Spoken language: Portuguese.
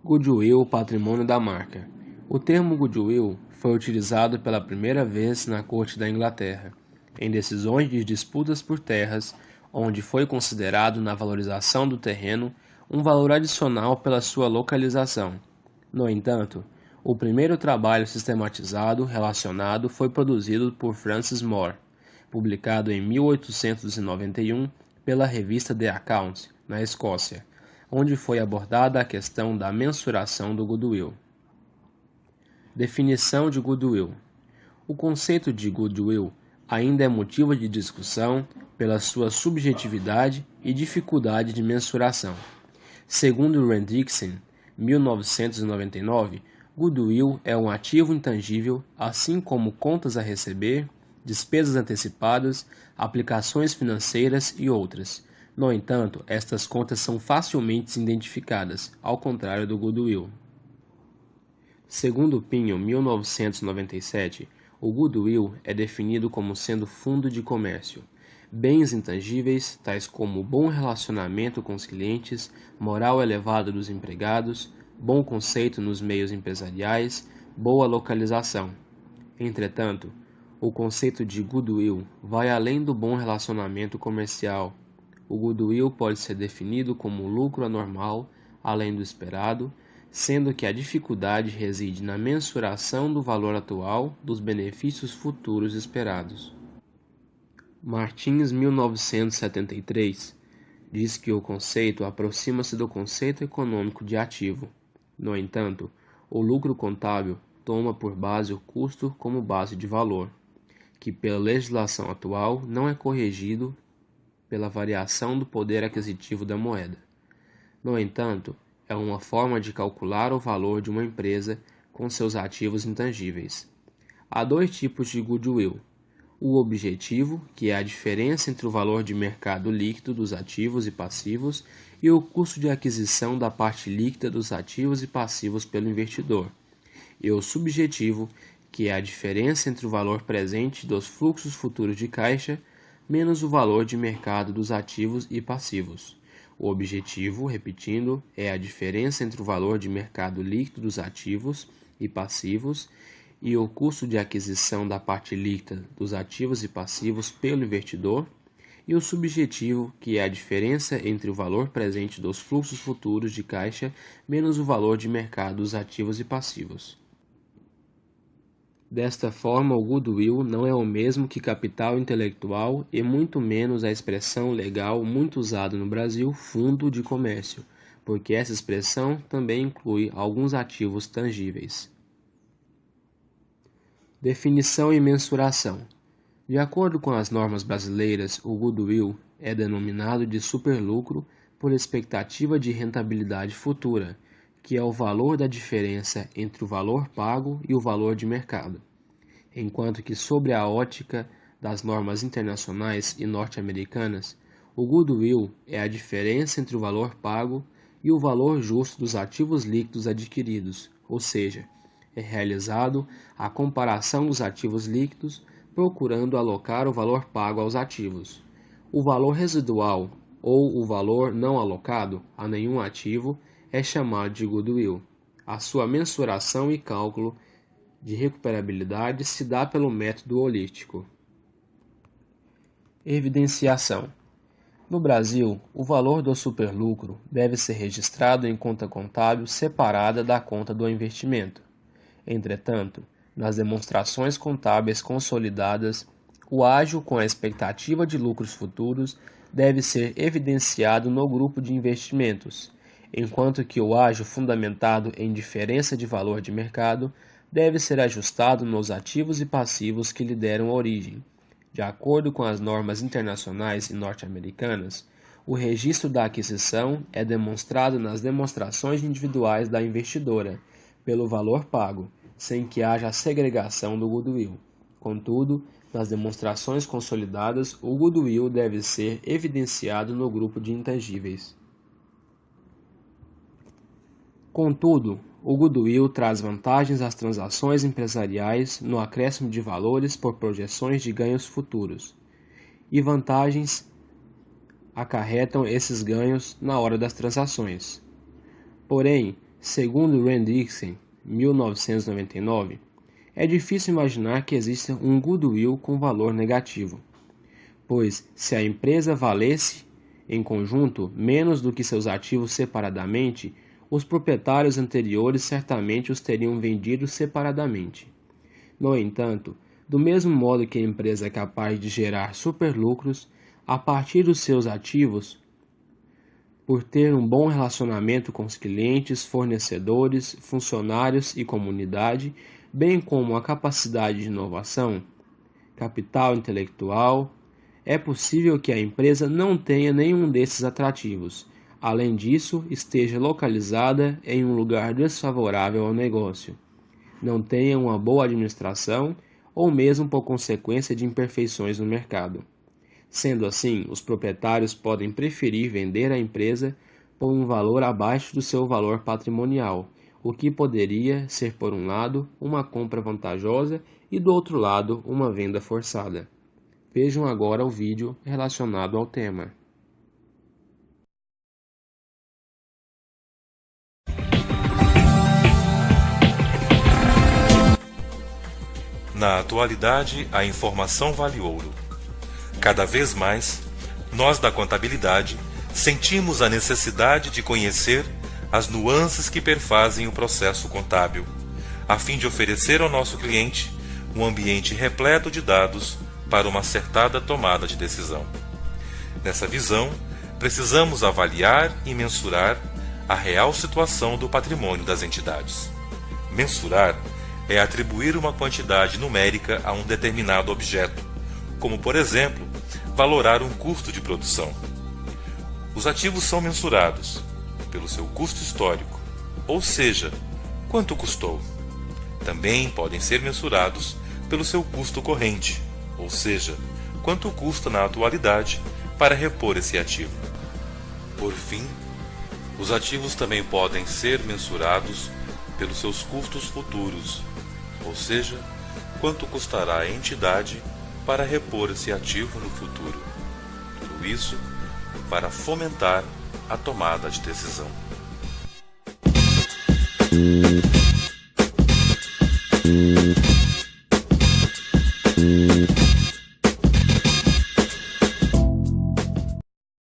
Goodwill, patrimônio da marca. O termo goodwill foi utilizado pela primeira vez na Corte da Inglaterra, em decisões de disputas por terras, onde foi considerado na valorização do terreno um valor adicional pela sua localização. No entanto, o primeiro trabalho sistematizado relacionado foi produzido por Francis Moore, publicado em 1891 pela revista The Account, na Escócia, onde foi abordada a questão da mensuração do goodwill. Definição de goodwill. O conceito de goodwill ainda é motivo de discussão pela sua subjetividade e dificuldade de mensuração. Segundo Rand Dixon, 1999, goodwill é um ativo intangível, assim como contas a receber, despesas antecipadas, aplicações financeiras e outras. No entanto, estas contas são facilmente identificadas, ao contrário do goodwill. Segundo Pinho, 1997, o goodwill é definido como sendo fundo de comércio, bens intangíveis, tais como bom relacionamento com os clientes, moral elevada dos empregados, bom conceito nos meios empresariais, boa localização. Entretanto, o conceito de goodwill vai além do bom relacionamento comercial. O goodwill pode ser definido como lucro anormal, além do esperado, sendo que a dificuldade reside na mensuração do valor atual dos benefícios futuros esperados. Martins, 1973, diz que o conceito aproxima-se do conceito econômico de ativo. No entanto, o lucro contábil toma por base o custo como base de valor, que pela legislação atual não é corrigido pela variação do poder aquisitivo da moeda. No entanto, é uma forma de calcular o valor de uma empresa com seus ativos intangíveis. Há dois tipos de goodwill: o objetivo, que é a diferença entre o valor de mercado líquido dos ativos e passivos e o custo de aquisição da parte líquida dos ativos e passivos pelo investidor, e o subjetivo, que é a diferença entre o valor presente dos fluxos futuros de caixa menos o valor de mercado dos ativos e passivos. O objetivo, repetindo, é a diferença entre o valor de mercado líquido dos ativos e passivos e o custo de aquisição da parte líquida dos ativos e passivos pelo investidor, e o subjetivo, que é a diferença entre o valor presente dos fluxos futuros de caixa menos o valor de mercado dos ativos e passivos. Desta forma, o goodwill não é o mesmo que capital intelectual e muito menos a expressão legal muito usada no Brasil, fundo de comércio, porque essa expressão também inclui alguns ativos tangíveis. Definição e mensuração. De acordo com as normas brasileiras, o goodwill é denominado de superlucro por expectativa de rentabilidade futura, que é o valor da diferença entre o valor pago e o valor de mercado, enquanto que, sob a ótica das normas internacionais e norte-americanas, o goodwill é a diferença entre o valor pago e o valor justo dos ativos líquidos adquiridos, ou seja, é realizado a comparação dos ativos líquidos, procurando alocar o valor pago aos ativos. O valor residual ou o valor não alocado a nenhum ativo é chamado de goodwill. A sua mensuração e cálculo de recuperabilidade se dá pelo método holístico. Evidenciação. No Brasil, o valor do superlucro deve ser registrado em conta contábil separada da conta do investimento. Entretanto, nas demonstrações contábeis consolidadas, o ágio com a expectativa de lucros futuros deve ser evidenciado no grupo de investimentos, enquanto que o ágio fundamentado em diferença de valor de mercado deve ser ajustado nos ativos e passivos que lhe deram origem. De acordo com as normas internacionais e norte-americanas, o registro da aquisição é demonstrado nas demonstrações individuais da investidora, pelo valor pago, sem que haja a segregação do goodwill. Contudo, nas demonstrações consolidadas, o goodwill deve ser evidenciado no grupo de intangíveis. Contudo, o goodwill traz vantagens às transações empresariais no acréscimo de valores por projeções de ganhos futuros, e vantagens acarretam esses ganhos na hora das transações. Porém, Segundo Rand Dixon, 1999, é difícil imaginar que exista um goodwill com valor negativo, pois se a empresa valesse, em conjunto, menos do que seus ativos separadamente, os proprietários anteriores certamente os teriam vendido separadamente. No entanto, do mesmo modo que a empresa é capaz de gerar superlucros a partir dos seus ativos, por ter um bom relacionamento com os clientes, fornecedores, funcionários e comunidade, bem como a capacidade de inovação, capital intelectual, é possível que a empresa não tenha nenhum desses atrativos. Além disso, esteja localizada em um lugar desfavorável ao negócio, não tenha uma boa administração ou mesmo por consequência de imperfeições no mercado. Sendo assim, os proprietários podem preferir vender a empresa por um valor abaixo do seu valor patrimonial, o que poderia ser, por um lado, uma compra vantajosa e, do outro lado, uma venda forçada. Vejam agora o vídeo relacionado ao tema. Na atualidade, a informação vale ouro. Cada vez mais, nós da contabilidade sentimos a necessidade de conhecer as nuances que perfazem o processo contábil, a fim de oferecer ao nosso cliente um ambiente repleto de dados para uma acertada tomada de decisão. Nessa visão, precisamos avaliar e mensurar a real situação do patrimônio das entidades. Mensurar é atribuir uma quantidade numérica a um determinado objeto, como, por exemplo, valorar um custo de produção. Os ativos são mensurados pelo seu custo histórico, ou seja, quanto custou. Também podem ser mensurados pelo seu custo corrente, ou seja, quanto custa na atualidade para repor esse ativo. Por fim, os ativos também podem ser mensurados pelos seus custos futuros, ou seja, quanto custará a entidade para repor esse ativo no futuro. Tudo isso para fomentar a tomada de decisão.